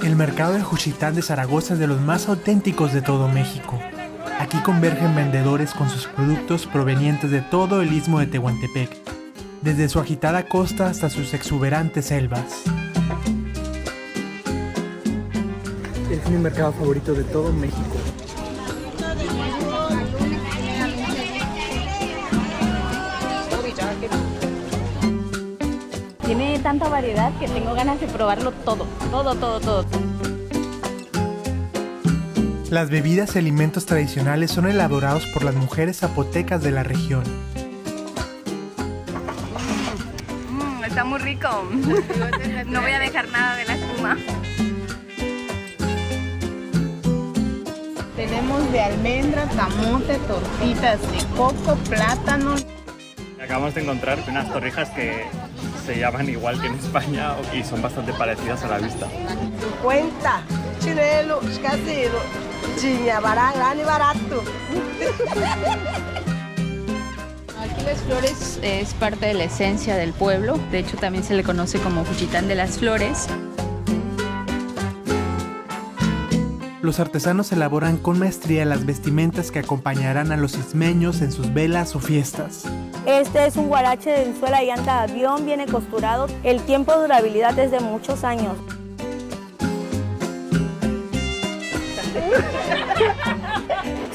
El mercado de Juchitán de Zaragoza es de los más auténticos de todo México. Aquí convergen vendedores con sus productos provenientes de todo el istmo de Tehuantepec, desde su agitada costa hasta sus exuberantes selvas. Es mi mercado favorito de todo México. Tiene tanta variedad que tengo ganas de probarlo todo. Las bebidas y alimentos tradicionales son elaborados por las mujeres zapotecas de la región. Está muy rico. No voy a dejar nada de la espuma. Tenemos de almendra, camote, tortitas de coco, plátano. Acabamos de encontrar unas torrijas que se llaman igual que en España y son bastante parecidas a la vista. 50, chileno, casero, chiña, grande y barato. Aquí Las Flores es parte de la esencia del pueblo. De hecho, también se le conoce como Juchitán de las Flores. Los artesanos elaboran con maestría las vestimentas que acompañarán a los ismeños en sus velas o fiestas. Este es un guarache de suela y llanta de avión, viene costurado. El tiempo de durabilidad es de muchos años.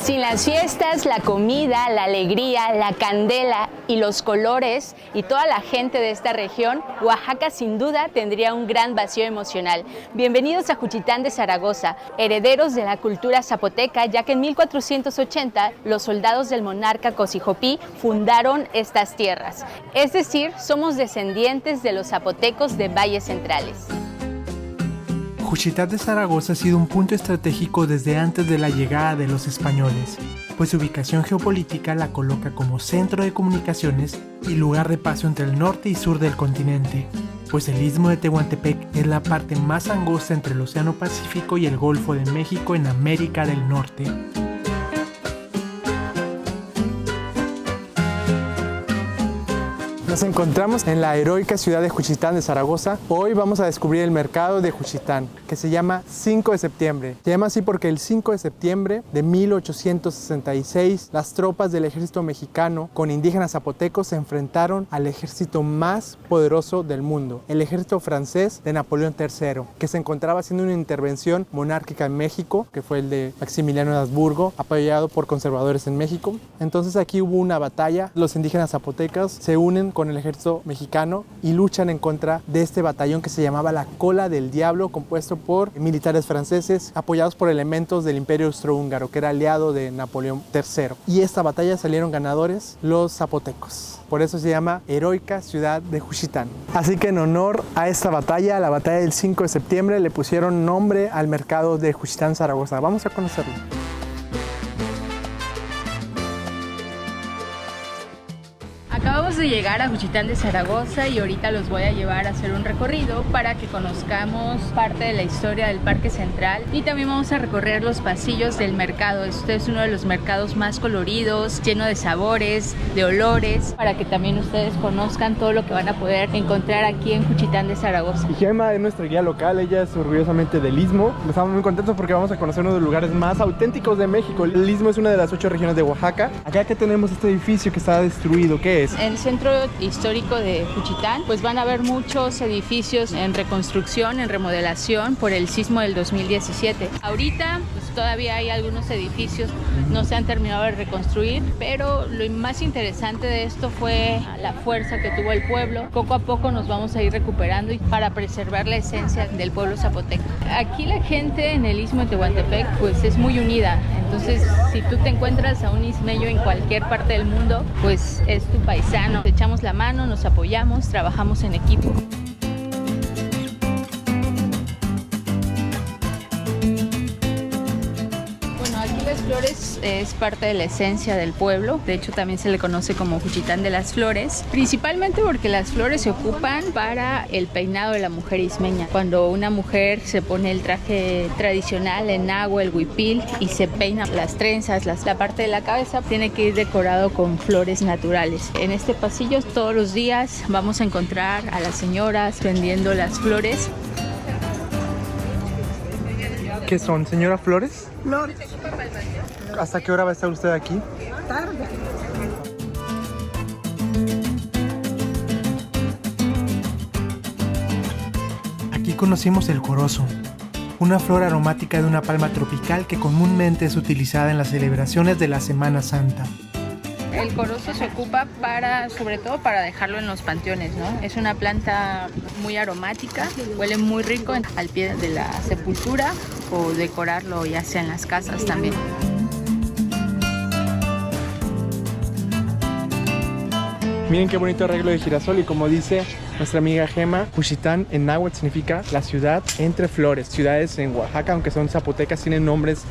Sin las fiestas, la comida, la alegría, la candela y los colores y toda la gente de esta región, Oaxaca sin duda tendría un gran vacío emocional. Bienvenidos a Juchitán de Zaragoza, herederos de la cultura zapoteca, ya que en 1480 los soldados del monarca Cosijopí fundaron estas tierras. Es decir, somos descendientes de los zapotecos de valles centrales. Juchitán de Zaragoza ha sido un punto estratégico desde antes de la llegada de los españoles, pues su ubicación geopolítica la coloca como centro de comunicaciones y lugar de paso entre el norte y sur del continente, pues el istmo de Tehuantepec es la parte más angosta entre el Océano Pacífico y el Golfo de México en América del Norte. Nos encontramos en la heroica ciudad de Juchitán de Zaragoza. Hoy vamos a descubrir el mercado de Juchitán, que se llama 5 de septiembre. Se llama así porque el 5 de septiembre de 1866, las tropas del ejército mexicano con indígenas zapotecos se enfrentaron al ejército más poderoso del mundo, el ejército francés de Napoleón III, que se encontraba haciendo una intervención monárquica en México, que fue el de Maximiliano de Habsburgo, apoyado por conservadores en México. Entonces aquí hubo una batalla, los indígenas zapotecas se unen con el ejército mexicano y luchan en contra de este batallón que se llamaba la Cola del Diablo, compuesto por militares franceses apoyados por elementos del Imperio Austrohúngaro, que era aliado de Napoleón III. Y esta batalla salieron ganadores los zapotecos. Por eso se llama heroica ciudad de Juchitán. Así que en honor a esta batalla, la batalla del 5 de septiembre, le pusieron nombre al mercado de Juchitán, Zaragoza. Vamos a conocerlo. Acabamos de llegar a Juchitán de Zaragoza y ahorita los voy a llevar a hacer un recorrido para que conozcamos parte de la historia del Parque Central y también vamos a recorrer los pasillos del mercado. Este es uno de los mercados más coloridos, lleno de sabores, de olores, para que también ustedes conozcan todo lo que van a poder encontrar aquí en Juchitán de Zaragoza. Y Gemma es nuestra guía local, ella es orgullosamente del Istmo. Estamos muy contentos porque vamos a conocer uno de los lugares más auténticos de México. El Istmo es una de las 8 regiones de Oaxaca. Acá que tenemos este edificio que está destruido, ¿qué es? En el centro histórico de Juchitán, pues van a ver muchos edificios en reconstrucción, en remodelación por el sismo del 2017. Ahorita pues todavía hay algunos edificios, no se han terminado de reconstruir, pero lo más interesante de esto fue la fuerza que tuvo el pueblo. Poco a poco nos vamos a ir recuperando y para preservar la esencia del pueblo zapoteco. Aquí la gente en el istmo de Tehuantepec pues es muy unida, entonces si tú te encuentras a un ismeño en cualquier parte del mundo, pues es tu paisano. Echamos la mano, nos apoyamos, trabajamos en equipo. Las Flores es parte de la esencia del pueblo, de hecho también se le conoce como Juchitán de las Flores, principalmente porque las flores se ocupan para el peinado de la mujer ismeña. Cuando una mujer se pone el traje tradicional, el nahua, el huipil, y se peina las trenzas, la parte de la cabeza, tiene que ir decorado con flores naturales. En este pasillo todos los días vamos a encontrar a las señoras vendiendo las flores. ¿Qué son, señora Flores? Flores. ¿Hasta qué hora va a estar usted aquí? Tarde. Aquí conocimos el corozo, una flor aromática de una palma tropical que comúnmente es utilizada en las celebraciones de la Semana Santa. El corozo se ocupa sobre todo para dejarlo en los panteones, ¿no? Es una planta muy aromática, huele muy rico al pie de la sepultura o decorarlo ya sea en las casas también. Miren qué bonito arreglo de girasol y como dice nuestra amiga Gema, Juchitán en náhuatl significa la ciudad entre flores. Ciudades en Oaxaca, aunque son zapotecas, tienen nombres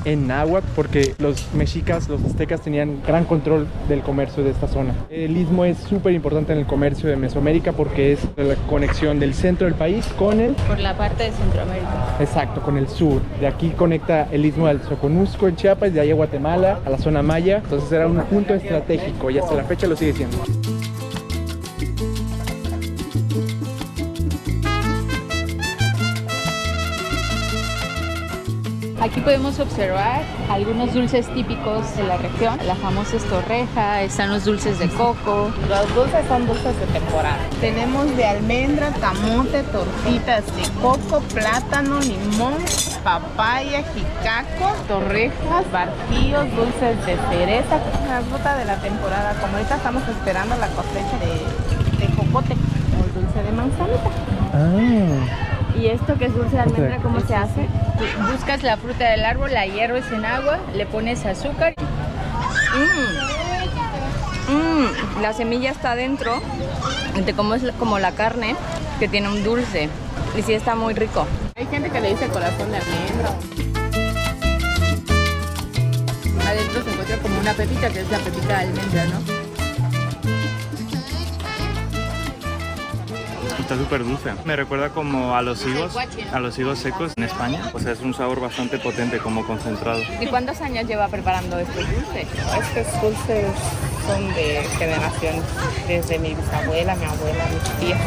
en náhuatl porque los mexicas, los aztecas tenían gran control del comercio de esta zona. El istmo es súper importante en el comercio de Mesoamérica porque es la conexión del centro del país con el... Por la parte de Centroamérica. Exacto, con el sur. De aquí conecta el istmo al Soconusco en Chiapas, de ahí a Guatemala, a la zona maya. Entonces era un punto estratégico y hasta la fecha lo sigue siendo. Aquí podemos observar algunos dulces típicos de la región. La famosa torreja, están los dulces de coco. Los dulces son dulces de temporada. Tenemos de almendra, camote, tortitas de coco, plátano, limón, papaya, jicaco, torrejas, barquillos, dulces de cereza. Una fruta de la temporada. Como ahorita estamos esperando la cosecha de jocote o el dulce de manzanita. ¿Y esto que es dulce de almendra, cómo se hace? Buscas la fruta del árbol, la hierves en agua, le pones azúcar. La semilla está adentro, como es como la carne, que tiene un dulce. Y sí está muy rico. Hay gente que le dice corazón de almendra. Adentro se encuentra como una pepita, que es la pepita de almendra, ¿no? Está súper dulce. Me recuerda como a los higos secos en España. O sea, es un sabor bastante potente, como concentrado. ¿Y cuántos años lleva preparando estos dulces? Estos dulces son de generaciones, desde mi bisabuela, mi abuela, mis tías.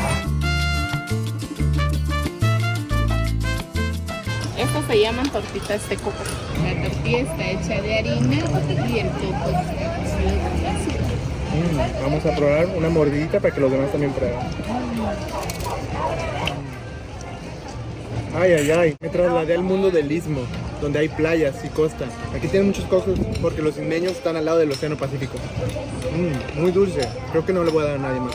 Estos se llaman tortitas de coco. La tortilla está hecha de harina y el coco está cocido con azúcar. Vamos a probar una mordidita para que los demás también prueben. Ay, ay, ay. Me trasladé al mundo del istmo, donde hay playas y costa. Aquí tienen muchos cocos porque los ismeños están al lado del Océano Pacífico. Muy dulce. Creo que no le voy a dar a nadie más.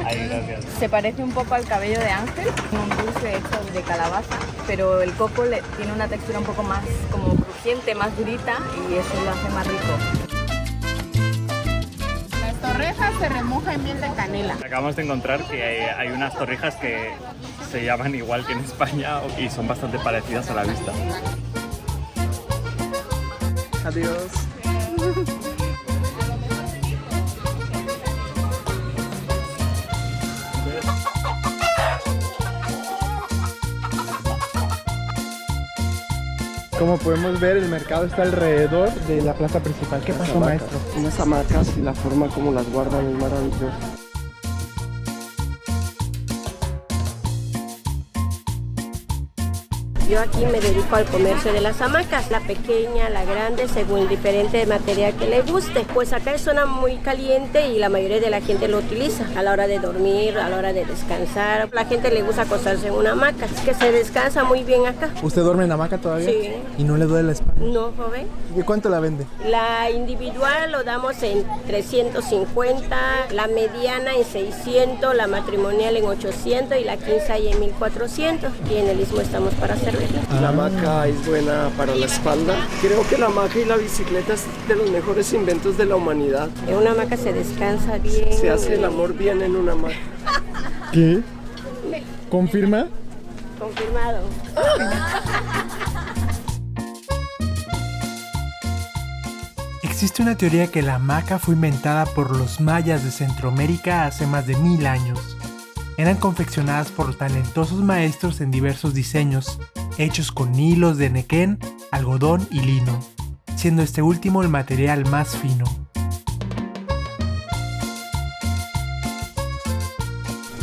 Ay, gracias. Se parece un poco al cabello de ángel, un dulce hecho de calabaza, pero el coco tiene una textura un poco más como crujiente, más durita y eso lo hace más rico. Las torrejas se remoja en miel de canela. Acabamos de encontrar que hay unas torrijas que se llaman igual que en España y son bastante parecidas a la vista. Adiós. Como podemos ver, el mercado está alrededor de la plaza principal. ¿Qué pasó, maestro? Unas hamacas y la forma como las guardan es maravillosa. Yo aquí me dedico al comercio de las hamacas, la pequeña, la grande, según el diferente material que le guste. Pues acá es zona muy caliente y la mayoría de la gente lo utiliza a la hora de dormir, a la hora de descansar. La gente le gusta acostarse en una hamaca, es que se descansa muy bien acá. ¿Usted duerme en hamaca todavía? Sí. ¿Y no le duele la espalda? No, joven. ¿Y cuánto la vende? La individual lo damos en 350, la mediana en 600, la matrimonial en 800 y la 15 ahí en 1400. Y en el istmo estamos para servir. La hamaca es buena para la espalda. Creo que la hamaca y la bicicleta es de los mejores inventos de la humanidad. En una hamaca se descansa bien. Se hace el amor bien en una hamaca. ¿Qué? ¿Confirma? Confirmado. Existe una teoría que la hamaca fue inventada por los mayas de Centroamérica hace más de 1000 años. Eran confeccionadas por talentosos maestros en diversos diseños, hechos con hilos de nequén, algodón y lino, siendo este último el material más fino.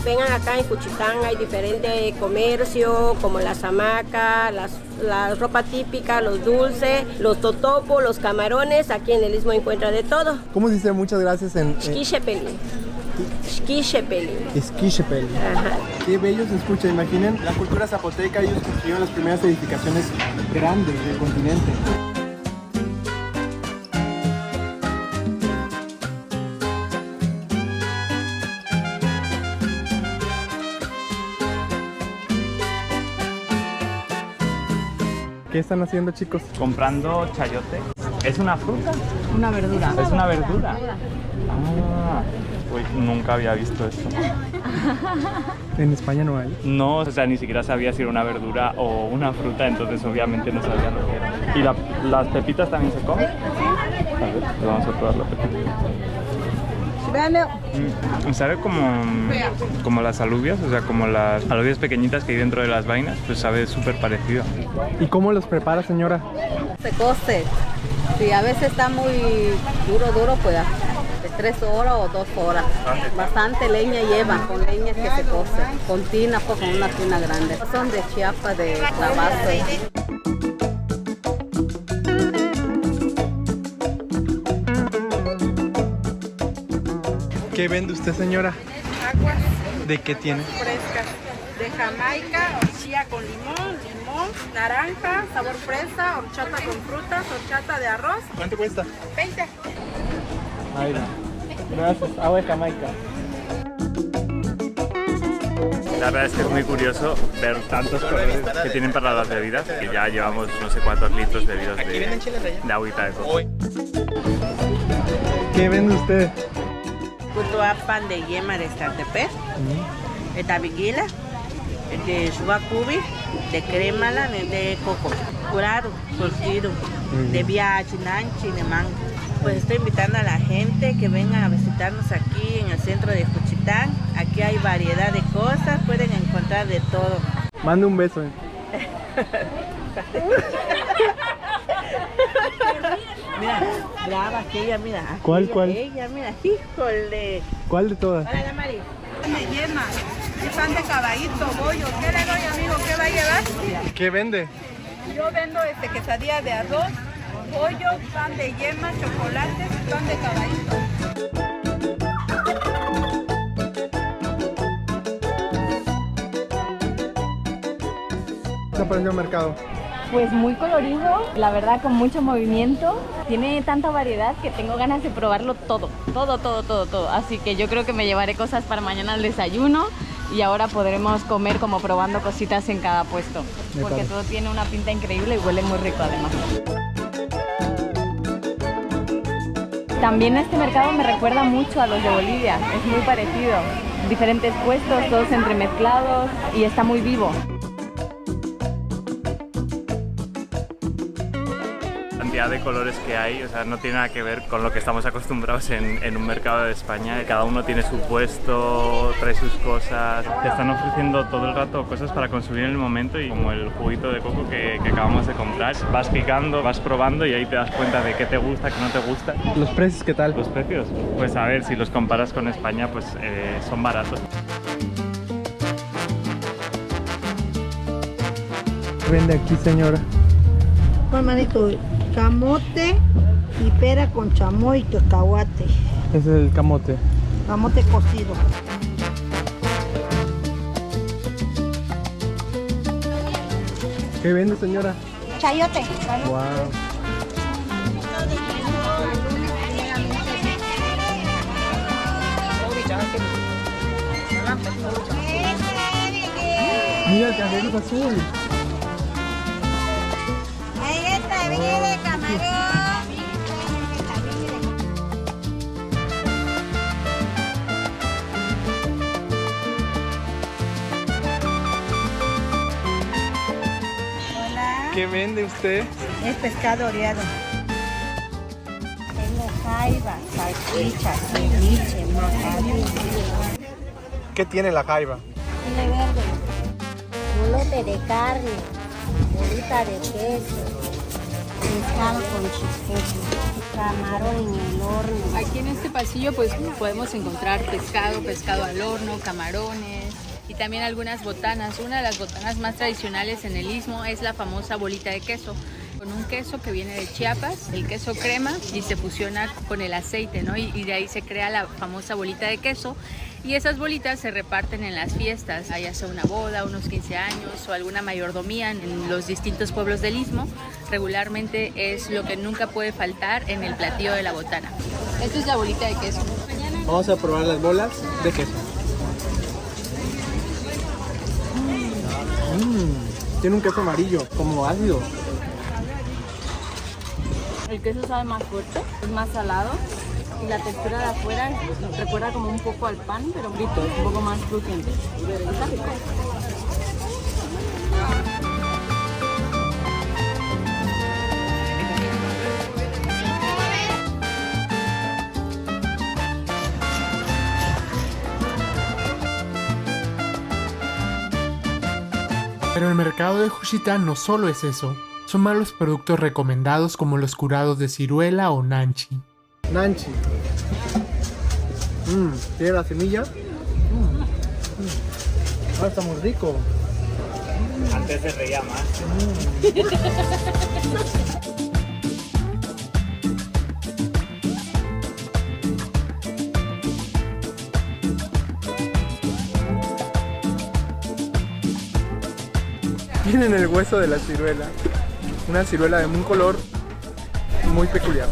vengan acá en Juchitán, hay diferente comercio, como las hamacas, la ropa típica, los dulces, los totopos, los camarones. Aquí en el Istmo encuentra de todo. ¿Cómo se dice muchas gracias en Xquixepeli. Xquixepeli. Xquixepeli? Ajá. Qué bello se escucha, imaginen la cultura zapoteca, ellos construyeron las primeras edificaciones grandes del continente. ¿Qué están haciendo, chicos? Comprando chayote. ¿Es una fruta? Una verdura. ¿Es una verdura? Ah, uy, nunca había visto esto. En España no hay. No, o sea, ni siquiera sabía si era una verdura o una fruta, entonces obviamente no sabía lo que era. ¿Y las pepitas también se comen? A ver, vamos a probar la pepita. Sabe como las alubias, o sea, como las alubias pequeñitas que hay dentro de las vainas, pues sabe súper parecido. ¿Y cómo los prepara, señora? Se cose. Si a veces está muy duro, pues de 3 horas o 2 horas. Bastante leña lleva, con leña que se cose. Con tina, pues con una tina grande. Son de Chiapas, de Tabasco. ¿Qué vende usted, señora? Aguas ¿De qué tiene? frescas. De Jamaica, horchilla con limón, naranja, sabor fresa, horchata con frutas, horchata de arroz. ¿Cuánto cuesta? 20. Ahí va. Gracias. Agua de Jamaica. La verdad es que es muy curioso ver tantos colores que tienen para las bebidas, que ya llevamos no sé cuántos litros bebidos de agüita de coco. ¿Qué vende usted? Kutua pan de yema de Statepet, de tabiguila, de subacubi, de cremala, de coco, curado, surtido, de viaje, nanchi, de mango. Pues estoy invitando a la gente que vengan a visitarnos aquí en el centro de Juchitán. Aquí hay variedad de cosas, pueden encontrar de todo. Mande un beso. Mira, graba aquella, mira. ¿Cuál? Ella, mira, híjole. ¿Cuál de todas? Hola, Mari. De yema, y pan de caballito, bollo. ¿Qué le doy, amigo? ¿Qué va a llevar? ¿Qué vende? Yo vendo quesadilla de arroz, pollo, pan de yema, chocolate, pan de caballito. ¿Qué te pareció el mercado? Pues muy colorido, la verdad con mucho movimiento. Tiene tanta variedad que tengo ganas de probarlo todo. Así que yo creo que me llevaré cosas para mañana al desayuno y ahora podremos comer como probando cositas en cada puesto. Porque todo tiene una pinta increíble y huele muy rico además. También este mercado me recuerda mucho a los de Bolivia, es muy parecido. Diferentes puestos, todos entremezclados y está muy vivo. La cantidad de colores que hay, o sea, no tiene nada que ver con lo que estamos acostumbrados en un mercado de España. Cada uno tiene su puesto, trae sus cosas. Te están ofreciendo todo el rato cosas para consumir en el momento y como el juguito de coco que acabamos de comprar. Vas picando, vas probando y ahí te das cuenta de qué te gusta, qué no te gusta. ¿Los precios qué tal? Los precios, pues a ver, si los comparas con España, pues son baratos. ¿Qué vende aquí, señora? Pues, manito, camote y pera con chamoy y cacahuate. Ese es el camote. Camote cocido. ¿Qué vende, señora? Chayote. Wow. Mira, el café es azul. de camarón. ¿Qué vende usted? Es pescado oreado. Tengo jaiba, salchicha, ceviche, macaroni. ¿Qué tiene la jaiba? Chile verde. Molote de carne, bolita de queso, pescado con chipotle. camarón en el horno. Aquí en este pasillo pues podemos encontrar pescado al horno, camarones y también algunas botanas. Una de las botanas más tradicionales en el Istmo es la famosa bolita de queso, con un queso que viene de Chiapas, el queso crema, y se fusiona con el aceite, ¿no? Y de ahí se crea la famosa bolita de queso. Y esas bolitas se reparten en las fiestas, ya sea una boda, unos 15 años o alguna mayordomía en los distintos pueblos del Istmo. Regularmente es lo que nunca puede faltar en el platillo de la botana. Esta es la bolita de queso. Vamos a probar las bolas de queso. Tiene un queso amarillo, como ácido. El queso sabe más fuerte, es más salado y la textura de afuera recuerda como un poco al pan, pero frito, es un poco más crujiente. Está rico. Pero el mercado de Juchitán no solo es eso. Son más los productos recomendados como los curados de ciruela o nanchi. Nanchi. Tiene la semilla. Está muy rico. Antes se reía más. Miren el hueso de la ciruela. Una ciruela de un color muy peculiar.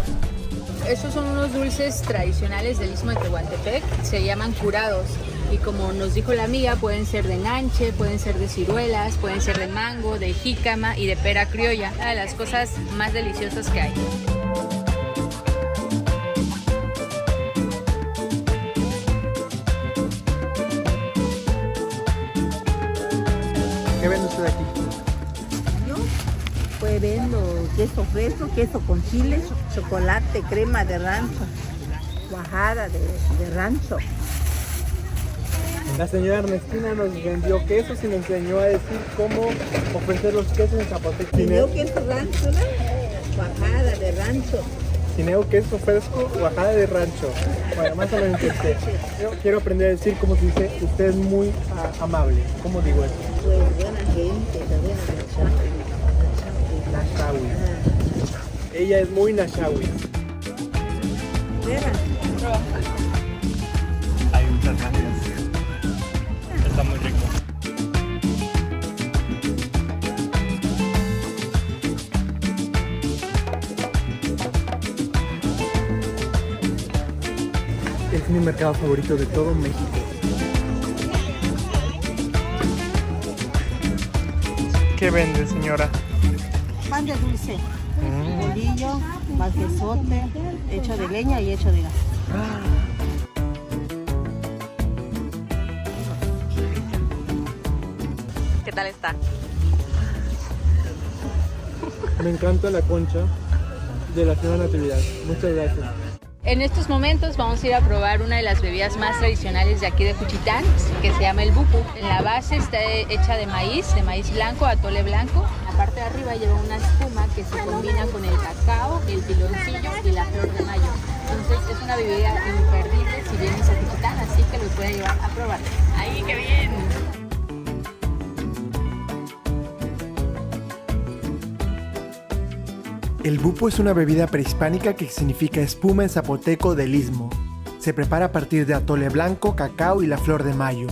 Estos son unos dulces tradicionales del Istmo de Tehuantepec, se llaman curados. Y como nos dijo la amiga, pueden ser de nanche, pueden ser de ciruelas, pueden ser de mango, de jícama y de pera criolla. Una de las cosas más deliciosas que hay. ¿Qué vende usted aquí? Pues vendo queso fresco, queso con chile, chocolate, crema de rancho, cuajada de rancho. La señora Ernestina nos vendió quesos y nos enseñó a decir cómo ofrecer los quesos en zapoteco. Tineo queso rancho, ¿no? Cuajada de rancho. Tineo queso fresco, cuajada de rancho. Bueno, más o menos entendé. Yo quiero aprender a decir cómo se dice, usted es muy amable. ¿Cómo digo eso? Pues buena gente, también Nashawi. Ella es muy Nashawi. Hay muchas gracias. Está muy rico. Es mi mercado favorito de todo México. ¿Qué vende, señora? Pan de dulce, bolillo, quesote, hecho de leña y hecho de gas. ¿Qué tal está? Me encanta la concha de la señora Natividad. Muchas gracias. En estos momentos vamos a ir a probar una de las bebidas más tradicionales de aquí de Juchitán, que se llama el bupu. La base está hecha de maíz blanco, atole blanco. La parte de arriba lleva una espuma que se combina con el cacao, el piloncillo y la flor de mayo. Entonces es una bebida imperdible si vienes a Juchitán, así que los puede llevar a probar. ¡Ay, qué bien! El bupo es una bebida prehispánica que significa espuma en zapoteco del Istmo. Se prepara a partir de atole blanco, cacao y la flor de mayo.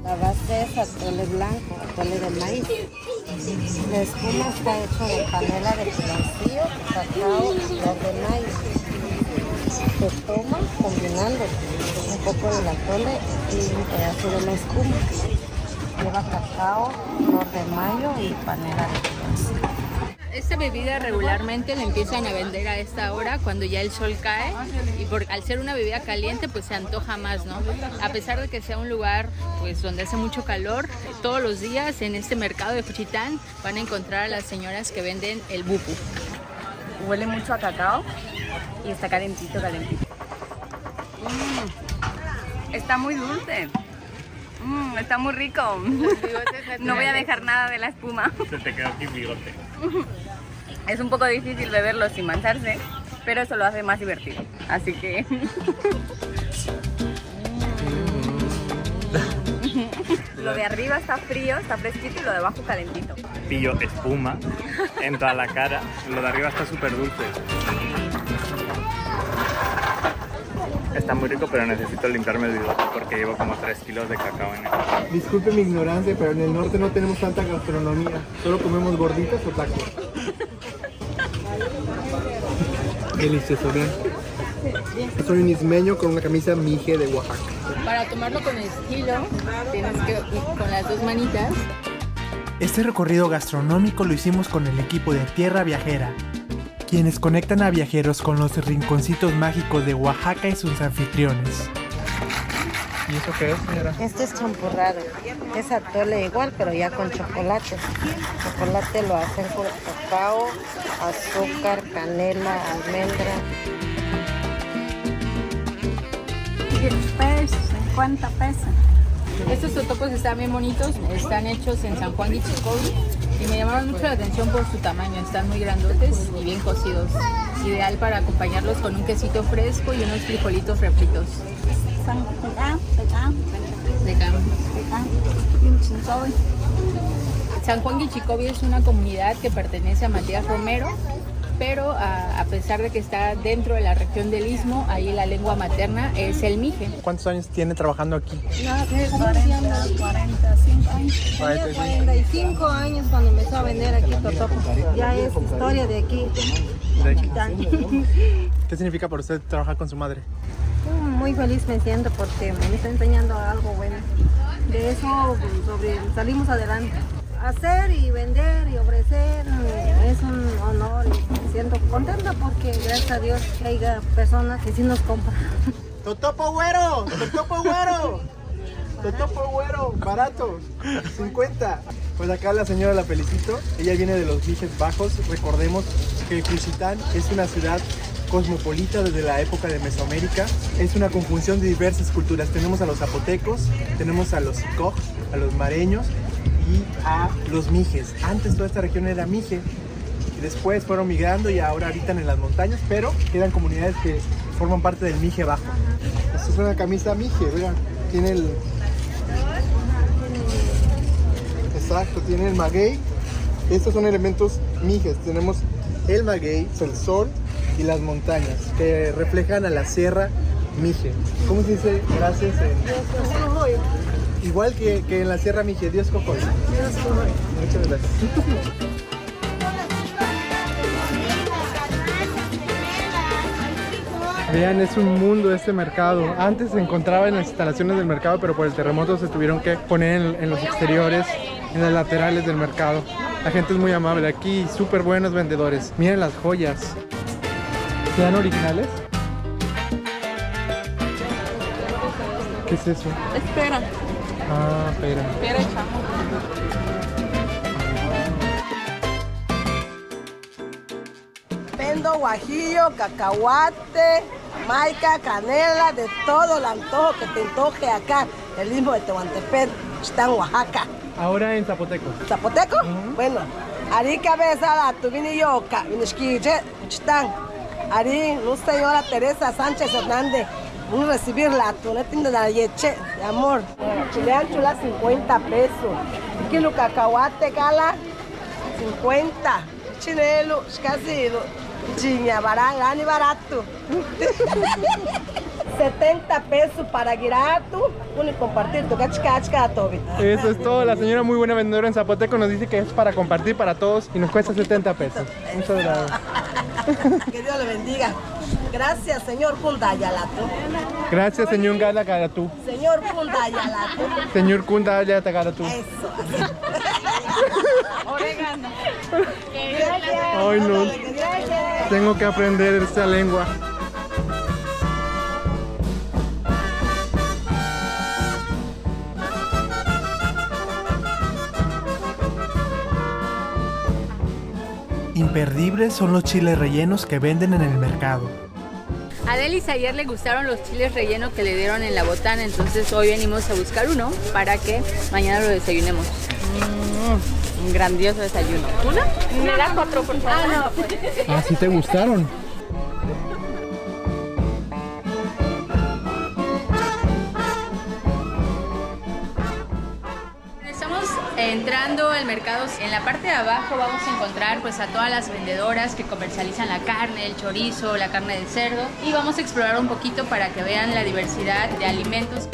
La base es atole blanco, atole de maíz. La espuma está hecha de panela de piloncillo, cacao y flor de maíz. Se toma combinando un poco del atole y un pedazo de la espuma. Lleva cacao, flor de mayo y panela de piloncillo. Esta bebida regularmente la empiezan a vender a esta hora cuando ya el sol cae y al ser una bebida caliente pues se antoja más, ¿no? A pesar de que sea un lugar pues donde hace mucho calor, todos los días en este mercado de Juchitán van a encontrar a las señoras que venden el bupu. Huele mucho a cacao y está calentito, calentito. Está muy dulce. Está muy rico. No voy a dejar nada de la espuma. Se te quedó aquí bigote. Es un poco difícil beberlo sin mancharse, pero eso lo hace más divertido. Así que... Lo de arriba está frío, está fresquito y lo de abajo calentito. Pillo espuma, entra a la cara. Lo de arriba está súper dulce. Está muy rico, pero necesito limpiarme el bigote porque llevo como 3 kilos de cacao en él. Disculpe mi ignorancia, pero en el norte no tenemos tanta gastronomía. Solo comemos gorditas o tacos. Delicioso, bien. Soy un ismeño con una camisa mije de Oaxaca. Para tomarlo con estilo, tienes que ir con las dos manitas. Este recorrido gastronómico lo hicimos con el equipo de Tierra Viajera, quienes conectan a viajeros con los rinconcitos mágicos de Oaxaca y sus anfitriones. ¿Y eso qué es, señora? Este es champurrado. Es atole igual, pero ya con chocolate. Chocolate lo hacen con cacao, azúcar, canela, almendra. 10 pesos, 50 pesos. Estos totopos están bien bonitos, están hechos en San Juan Guichicovi y me llamaron mucho la atención por su tamaño, están muy grandotes y bien cocidos. Ideal para acompañarlos con un quesito fresco y unos frijolitos refritos. San Juan Guichicovi es una comunidad que pertenece a Matías Romero, pero a pesar de que está dentro de la región del Istmo, ahí la lengua materna es el mije. ¿Cuántos años tiene trabajando aquí? No, 45 años. Tenía 45 años cuando empezó a vender aquí totopo. Ya es historia de aquí. ¿Qué significa para usted trabajar con su madre? Muy feliz me siento porque me está enseñando algo bueno. De eso salimos adelante. Hacer y vender y ofrecer es un honor y me siento contenta porque gracias a Dios hay personas que sí nos compran. ¡Totopo güero! ¡Totopo güero! ¡Totopo güero! ¡Barato! 50. Pues acá la señora la felicito. Ella viene de los Mijes Bajos. Recordemos que Juchitán es una ciudad cosmopolita desde la época de Mesoamérica. Es una conjunción de diversas culturas. Tenemos a los zapotecos, tenemos a los Sicoj, a los mareños y a los mijes. Antes toda esta región era mije y después fueron migrando y ahora habitan en las montañas, pero quedan comunidades que forman parte del mije bajo. Esta es una camisa mije, vean, tiene el... Exacto, tiene el maguey. Estos son elementos mijes. Tenemos el maguey, el sol y las montañas que reflejan a la sierra mije. ¿Cómo se dice gracias en...? Igual que en la Sierra Mije, Dios cojoy. Muchas gracias. Vean, es un mundo este mercado. Antes se encontraba en las instalaciones del mercado, pero por el terremoto se tuvieron que poner en los exteriores, en las laterales del mercado. La gente es muy amable aquí, súper buenos vendedores. Miren las joyas. ¿Sean originales? ¿Qué es eso? Espera. Ah, pera. Pera y chamo. Vendo guajillo, cacahuate, maica, canela, de todo el antojo que te antoje acá. El mismo de Tehuantepec, está en Oaxaca. Ahora en zapoteco. ¿Zapoteco? Bueno, Ari cabeza la tuvini yo, vinishkije, Uchitán. Ari, no señora Teresa Sánchez Hernández. Vamos a recibirla, tú le tienes la leche, de amor. Chile chula 50 pesos. Kilo cacahuate, gala, 50. Chinelo, casi, chiña, barangani barato. 70 pesos para guirato, uno y compartir, tu cachica, Toby. Eso es todo, la señora muy buena vendedora en zapoteco nos dice que es para compartir para todos y nos cuesta 70 pesos. Muchas gracias. Que Dios le bendiga. Gracias, señor Kundayalato. Gracias, señor Gala Garatú. Señor Kundayalato. Señor Kundayalato Garatú. Eso. Orégano. Ay, no. Tengo que aprender esta lengua. Imperdibles son los chiles rellenos que venden en el mercado. A Delis ayer le gustaron los chiles rellenos que le dieron en la botana, entonces hoy venimos a buscar uno para que mañana lo desayunemos. Un grandioso desayuno. ¿Una? Me da 4 por favor. Ah, ¿sí te gustaron? entrando al mercado, en la parte de abajo vamos a encontrar pues a todas las vendedoras que comercializan la carne, el chorizo, la carne de cerdo, y vamos a explorar un poquito para que vean la diversidad de alimentos.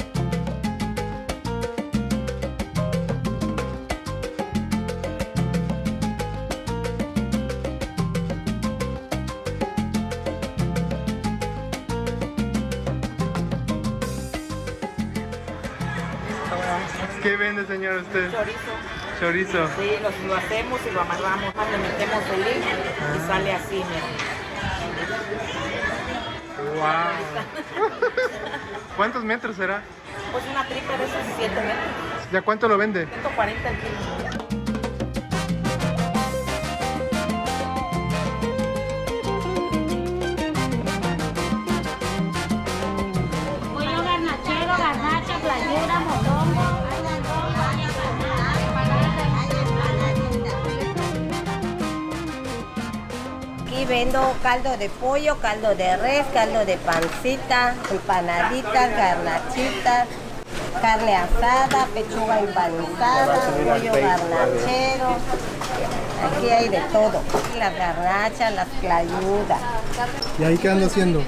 ¿Qué vende, señor, usted? Chorizo. Chorizo. Sí, lo hacemos y lo amarramos, le metemos el hilo y sale así, mira. ¡Wow! ¿Cuántos metros será? Pues una tripa de esos 7 metros. ¿Ya cuánto lo vende? 140 el kilo. Pollo garnachero, garnacha, playura, mondongo. Aquí vendo caldo de pollo, caldo de res, caldo de pancita, empanaditas, garnachitas, carne asada, pechuga empanizada, pollo garnachero. Aquí hay de todo. Las garnachas, las clayudas. ¿Y ahí qué ando haciendo?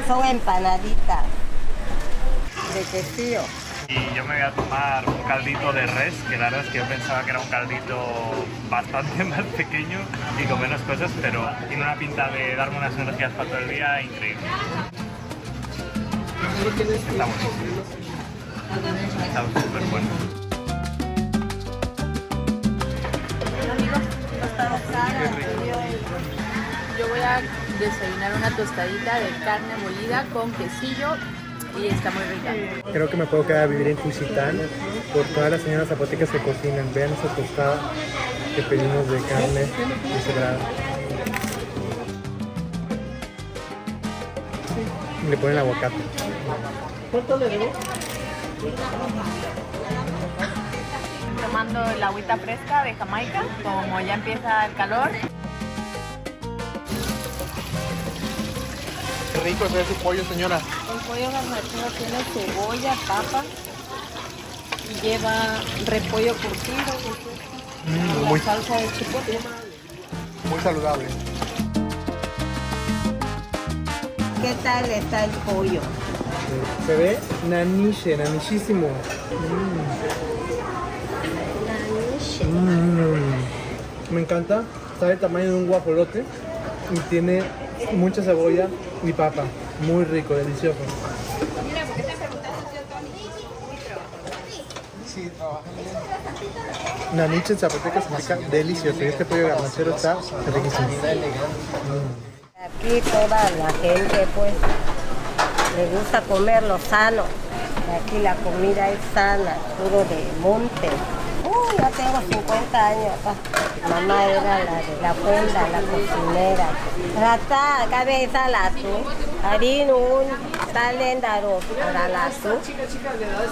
Son empanaditas de quesillo. Y yo me voy a tomar un caldito de res, que la verdad es que yo pensaba que era un caldito bastante más pequeño y con menos cosas, pero tiene una pinta de darme unas energías para todo el día increíble. Está buenísimo. Está súper bueno. Yo voy a desayunar una tostadita de carne molida con quesillo y está muy rica. Creo que me puedo quedar a vivir en Juchitán por todas las señoras zapotecas que cocinan. Vean esa tostada que pedimos de carne deshebrada. Le ponen aguacate. ¿Cuánto le debo? Tomando el agüita fresca de Jamaica, como ya empieza el calor. Qué rico es su pollo, señora. El pollo garnachero tiene cebolla, papa y lleva repollo curtido, y muy, la salsa de chipotle. muy saludable. ¿Qué tal está el pollo? Se ve nanichísimo. Me encanta. Está del tamaño de un guajolote y tiene mucha cebolla y papa. Muy rico, delicioso. Naniche en Zapoteca significa delicioso y este pollo garnachero está riquísimo. Aquí toda la gente pues le gusta comer lo sano. Aquí la comida es sana, puro de monte. Ya tengo 50 años acá. Mamá era la de la fonda, la cocinera. Rata, cabeza latu, harinun, talendaro, para latu.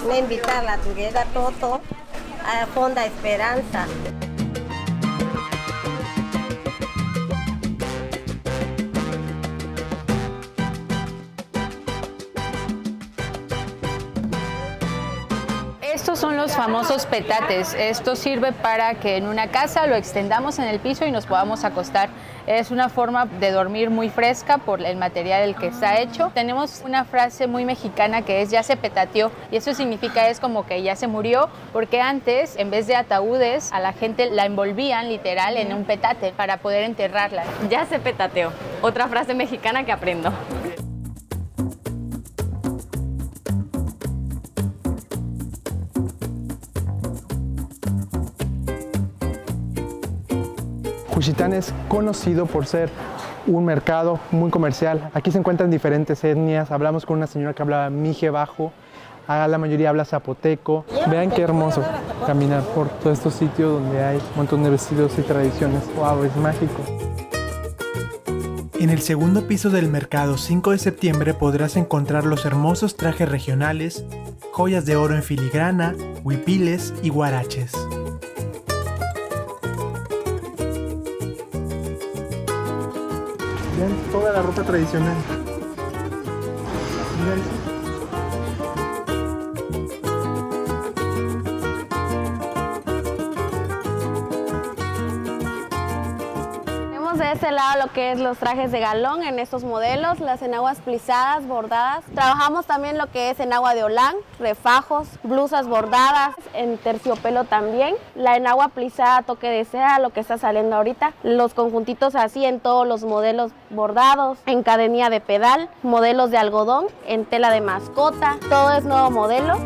Me invita a la tuguera todo a Fonda Esperanza. Estos son los famosos petates. Esto sirve para que en una casa lo extendamos en el piso y nos podamos acostar. Es una forma de dormir muy fresca por el material del que está hecho. Tenemos una frase muy mexicana que es ya se petateó, y eso significa es como que ya se murió, porque antes en vez de ataúdes a la gente la envolvían literal en un petate para poder enterrarla. Ya se petateó. Otra frase mexicana que aprendo. Juchitán es conocido por ser un mercado muy comercial. Aquí se encuentran diferentes etnias. Hablamos con una señora que hablaba mije bajo, la mayoría habla zapoteco. Vean qué hermoso caminar por todos estos sitios donde hay un montón de vestidos y tradiciones. ¡Wow! Es mágico. En el segundo piso del mercado 5 de septiembre podrás encontrar los hermosos trajes regionales, joyas de oro en filigrana, huipiles y guaraches. Vean toda la ropa tradicional. Mira eso. de este lado lo que es los trajes de galón en estos modelos, las enaguas plisadas, bordadas. Trabajamos también lo que es enagua de holán, refajos, blusas bordadas, en terciopelo también. La enagua plisada toque de seda, lo que está saliendo ahorita. Los conjuntitos así en todos los modelos bordados, en cadenilla de pedal, modelos de algodón, en tela de mascota. Todo es nuevo modelo.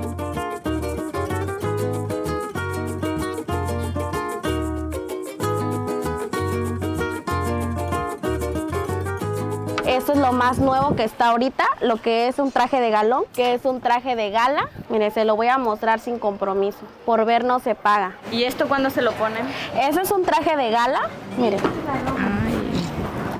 Esto es lo más nuevo que está ahorita, lo que es un traje de galón, que es un traje de gala. Mire, se lo voy a mostrar sin compromiso. Por ver no se paga. ¿Y esto cuándo se lo ponen? Ese es un traje de gala, mire.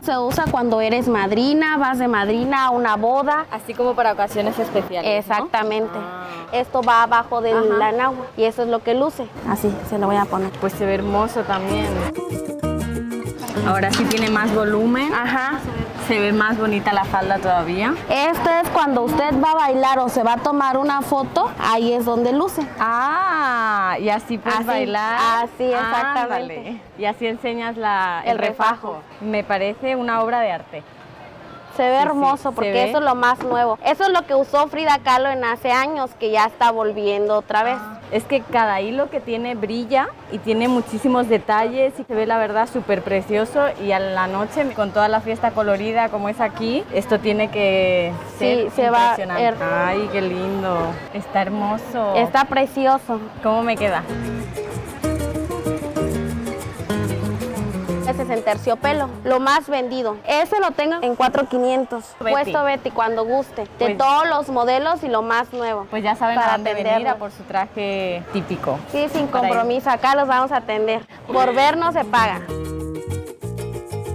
Se usa cuando eres madrina, vas de madrina a una boda. Así como para ocasiones especiales, Exactamente. ¿No? Esto va abajo de la enagua y eso es lo que luce. Así, se lo voy a poner. Pues se ve hermoso también. Ahora sí tiene más volumen. Ajá. Se ve más bonita la falda todavía. Este es cuando usted va a bailar o se va a tomar una foto, ahí es donde luce. Ah, y así puedes bailar. Así, exactamente. Ándale. Y así enseñas el refajo. Me parece una obra de arte. Se ve hermoso porque eso es lo más nuevo. Eso es lo que usó Frida Kahlo en hace años, que ya está volviendo otra vez. Es que cada hilo que tiene brilla y tiene muchísimos detalles y se ve la verdad súper precioso, y a la noche con toda la fiesta colorida como es aquí, esto tiene que ser impresionante. Ay, qué lindo. Está hermoso. Está precioso. ¿Cómo me queda? Ese es en terciopelo, lo más vendido. Ese lo tengo en 4,500. Puesto Betty, cuando guste. De todos los modelos y lo más nuevo. Pues ya saben a dónde venir, a por su traje típico. Sí, sin compromiso. Acá los vamos a atender. Por ver no se paga.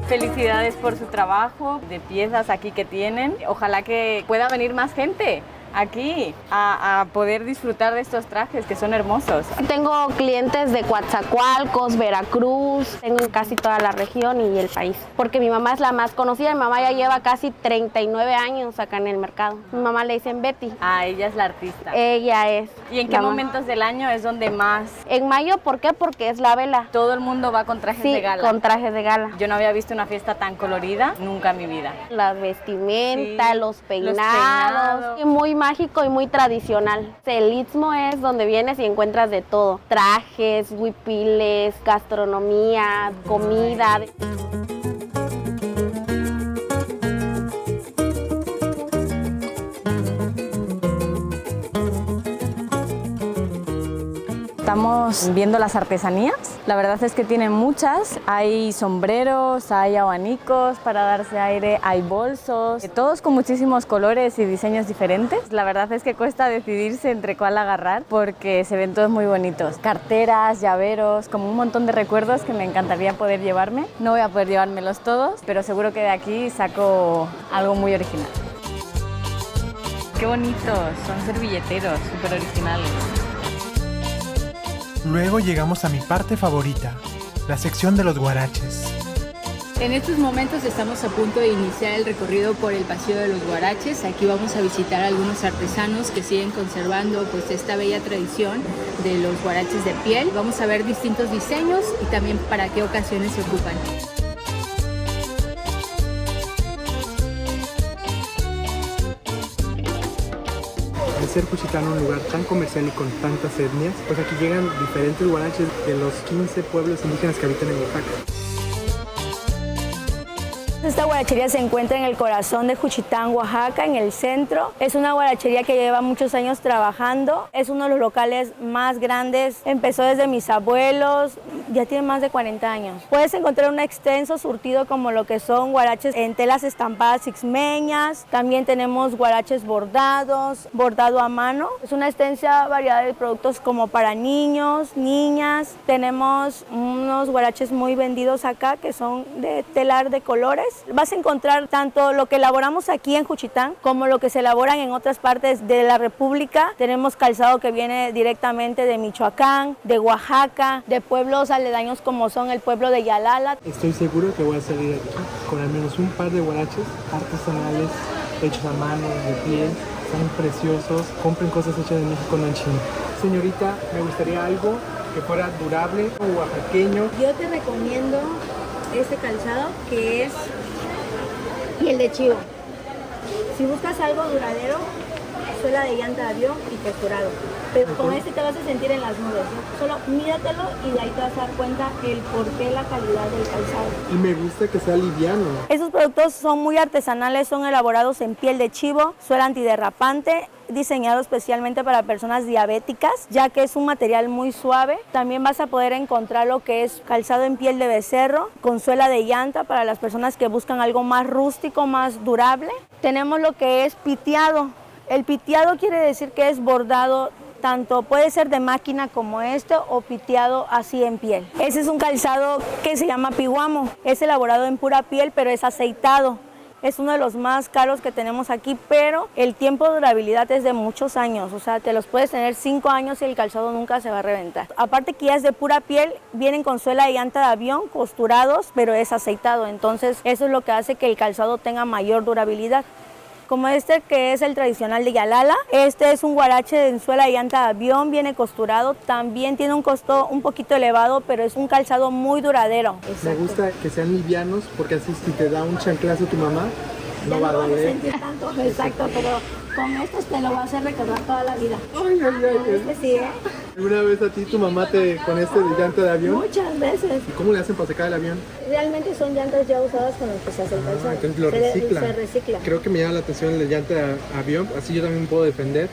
Felicidades por su trabajo de piezas aquí que tienen. Ojalá que pueda venir más gente aquí a poder disfrutar de estos trajes que son hermosos. Tengo clientes de Coatzacoalcos, Veracruz, tengo en casi toda la región y el país, porque mi mamá es la más conocida. Mi mamá ya lleva casi 39 años acá en el mercado. Mi mamá le dicen Betty. Ah, ella es la artista. Ella es. ¿Y en qué momentos del año es donde más? En mayo, ¿por qué? Porque es la vela. Todo el mundo va con trajes de gala. Con trajes de gala. Yo no había visto una fiesta tan colorida nunca en mi vida. Las vestimentas, los peinados. Y muy mágico y muy tradicional. El Istmo es donde vienes y encuentras de todo. Trajes, huipiles, gastronomía, comida. Estamos viendo las artesanías. La verdad es que tienen muchas. Hay sombreros, hay abanicos para darse aire, hay bolsos, todos con muchísimos colores y diseños diferentes. La verdad es que cuesta decidirse entre cuál agarrar porque se ven todos muy bonitos. Carteras, llaveros, como un montón de recuerdos que me encantaría poder llevarme. No voy a poder llevármelos todos, pero seguro que de aquí saco algo muy original. Qué bonitos, son servilleteros, súper originales. Luego llegamos a mi parte favorita, la sección de los guaraches. En estos momentos estamos a punto de iniciar el recorrido por el Paseo de los Guaraches. Aquí vamos a visitar a algunos artesanos que siguen conservando pues esta bella tradición de los guaraches de piel. Vamos a ver distintos diseños y también para qué ocasiones se ocupan. Al ser Juchitán un lugar tan comercial y con tantas etnias, pues aquí llegan diferentes guaraches de los 15 pueblos indígenas que habitan en Oaxaca. Esta guarachería se encuentra en el corazón de Juchitán, Oaxaca, en el centro. Es una guarachería que lleva muchos años trabajando. Es uno de los locales más grandes. Empezó desde mis abuelos, ya tiene más de 40 años. Puedes encontrar un extenso surtido como lo que son guaraches en telas estampadas ixmeñas. También tenemos guaraches bordados, bordado a mano. Es una extensa variedad de productos como para niños, niñas. Tenemos unos guaraches muy vendidos acá que son de telar de colores. Vas a encontrar tanto lo que elaboramos aquí en Juchitán como lo que se elaboran en otras partes de la República. Tenemos calzado que viene directamente de Michoacán, de Oaxaca, de pueblos aledaños como son el pueblo de Yalala. Estoy seguro que voy a salir aquí con al menos un par de guaraches artesanales hechos a mano, de piel. Están preciosos. Compren cosas hechas en México, no en China. Señorita, me gustaría algo que fuera durable o oaxaqueño. Yo te recomiendo este calzado que es piel de chivo. Si buscas algo duradero, suela de llanta de avión y costurado. Pero con este te vas a sentir en las nubes, ¿no? Solo míratelo y de ahí te vas a dar cuenta el por qué la calidad del calzado. Y me gusta que sea liviano. Estos productos son muy artesanales, son elaborados en piel de chivo, suela antiderrapante, diseñado especialmente para personas diabéticas, ya que es un material muy suave. También vas a poder encontrar lo que es calzado en piel de becerro, con suela de llanta para las personas que buscan algo más rústico, más durable. Tenemos lo que es piteado. El piteado quiere decir que es bordado, tanto puede ser de máquina como este o piteado así en piel. Ese es un calzado que se llama piguamo, es elaborado en pura piel pero es aceitado. Es uno de los más caros que tenemos aquí, pero el tiempo de durabilidad es de muchos años, o sea, te los puedes tener 5 años y el calzado nunca se va a reventar. Aparte que ya es de pura piel, vienen con suela de llanta de avión, costurados, pero es aceitado, entonces eso es lo que hace que el calzado tenga mayor durabilidad. Como este que es el tradicional de Yalala, este es un huarache en suela de llanta de avión, viene costurado, también tiene un costo un poquito elevado, pero es un calzado muy duradero. Me gusta que sean livianos porque así si te da un chanclazo tu mamá, no va a doler. No vas a sentir tanto, exacto, pero con estos te lo va a hacer recordar toda la vida. Ay, ay, ay. Este sí, ¿eh? ¿Alguna vez a ti tu mamá con este de llanta de avión? Muchas veces. ¿Y cómo le hacen para secar el avión? Realmente son llantas ya usadas con las que se hace el calzado. Entonces lo reciclan. Se recicla. Creo que me llama la atención el de llanta de avión, así yo también puedo defender.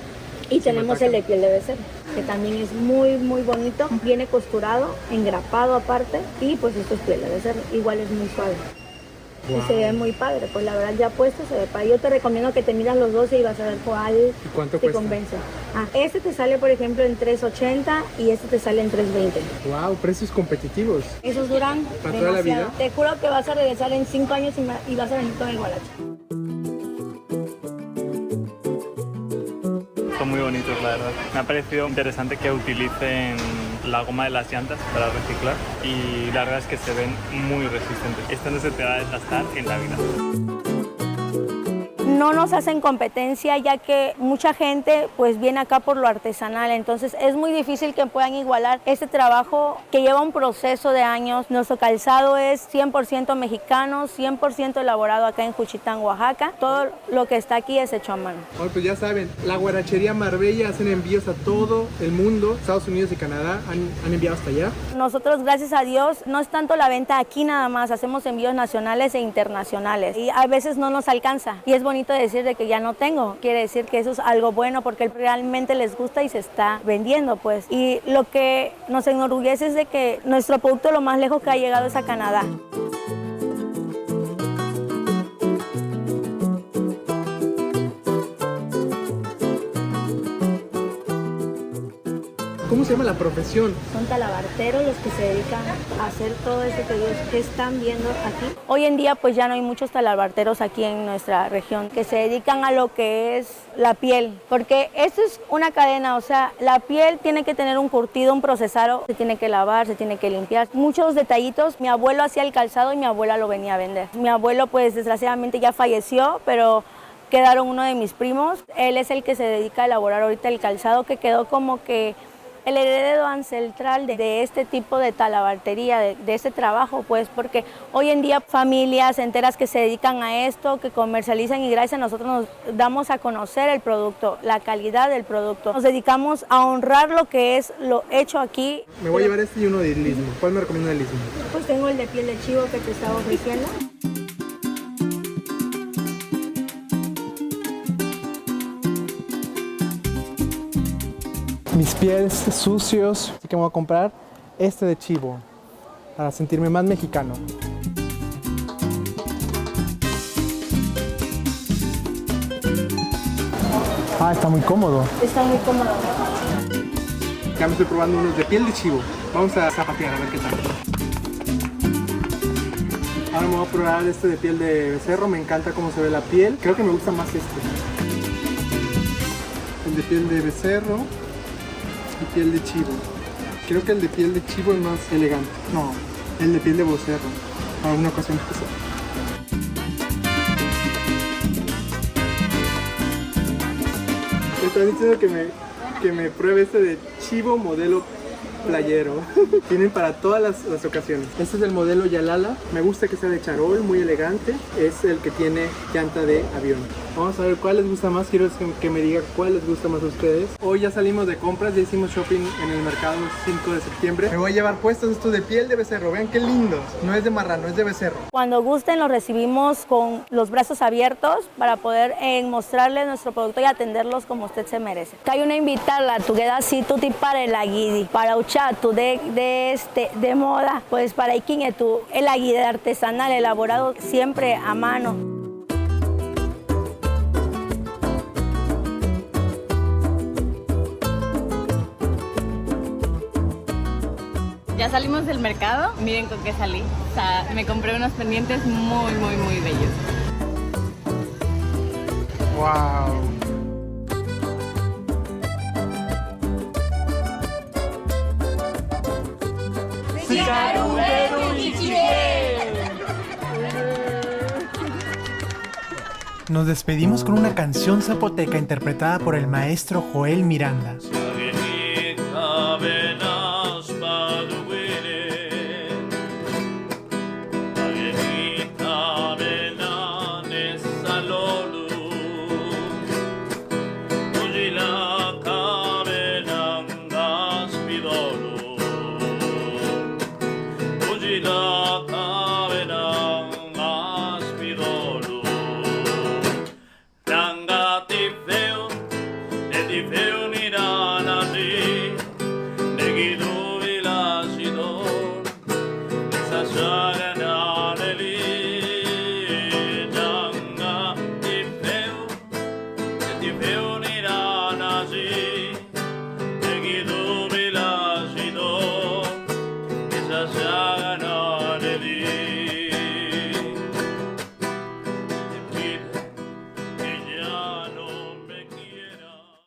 Y tenemos el de piel de becerro, que también es muy muy bonito, viene costurado, engrapado aparte, y pues esto es piel de becerro, igual es muy suave. Wow. Y se ve muy padre, pues la verdad ya puesto se ve padre. Yo te recomiendo que te miras los dos y vas a ver cuál te convence. Este te sale por ejemplo en $3.80 y este te sale en $3.20. Wow, precios competitivos. Esos duran para toda la vida. Te juro que vas a regresar en 5 años y vas a venir con el guarache. Son muy bonitos, la verdad. Me ha parecido interesante que utilicen la goma de las llantas para reciclar y la verdad es que se ven muy resistentes. Esto no se te va a desgastar en la vida. No nos hacen competencia ya que mucha gente pues viene acá por lo artesanal, entonces es muy difícil que puedan igualar este trabajo que lleva un proceso de años. Nuestro calzado es 100% mexicano, 100% elaborado acá en Juchitán, Oaxaca. Todo lo que está aquí es hecho a mano. Bueno, pues ya saben, la Guarachería Marbella hacen envíos a todo el mundo, Estados Unidos y Canadá han enviado hasta allá. Nosotros, gracias a Dios, no es tanto la venta aquí nada más, hacemos envíos nacionales e internacionales y a veces no nos alcanza y es bonito decir de que ya no tengo, quiere decir que eso es algo bueno porque realmente les gusta y se está vendiendo pues. Y lo que nos enorgullece es de que nuestro producto lo más lejos que ha llegado es a Canadá. ¿Cómo se llama la profesión? Son talabarteros los que se dedican a hacer todo esto que están viendo aquí. Hoy en día pues ya no hay muchos talabarteros aquí en nuestra región que se dedican a lo que es la piel, porque esto es una cadena, o sea, la piel tiene que tener un curtido, un procesado, se tiene que lavar, se tiene que limpiar. Muchos detallitos, mi abuelo hacía el calzado y mi abuela lo venía a vender. Mi abuelo pues desgraciadamente ya falleció, pero quedaron uno de mis primos, él es el que se dedica a elaborar ahorita el calzado que quedó como que el heredero ancestral de este tipo de talabartería, de este trabajo, pues porque hoy en día familias enteras que se dedican a esto, que comercializan y gracias a nosotros nos damos a conocer el producto, la calidad del producto. Nos dedicamos a honrar lo que es lo hecho aquí. Me voy a llevar este y uno de lismo. ¿Cuál me recomienda de lismo? Pues tengo el de piel de chivo que te estaba ofreciendo. Mis pies sucios, así que me voy a comprar este de chivo para sentirme más mexicano. Ah, está muy cómodo. Está muy cómodo. Ya me estoy probando unos de piel de chivo. Vamos a zapatear a ver qué tal. Ahora me voy a probar este de piel de becerro. Me encanta cómo se ve la piel. Creo que me gusta más este. El de piel de becerro y piel de chivo. Creo que el de piel de chivo es más elegante. No, el de piel de becerro. Para una ocasión especial. Me están diciendo que me pruebe este de chivo modelo playero. Tienen para todas las ocasiones. Este es el modelo Yalala. Me gusta que sea de charol, muy elegante. Es el que tiene llanta de avión. Vamos a ver cuál les gusta más. Quiero que me digan cuál les gusta más a ustedes. Hoy ya salimos de compras, ya hicimos shopping en el mercado 5 de septiembre. Me voy a llevar puestos estos de piel de becerro. Vean qué lindos. No es de marrano, es de becerro. Cuando gusten los recibimos con los brazos abiertos para poder mostrarles nuestro producto y atenderlos como usted se merece. Hay una invitarla, tu queda así, tu para el aguidi, para uchatu de moda, pues para ikin tu el aguidi artesanal elaborado siempre a mano. Ya salimos del mercado, miren con qué salí. O sea, me compré unos pendientes muy bellos. ¡Wow! Nos despedimos con una canción zapoteca interpretada por el maestro Joel Miranda. Saga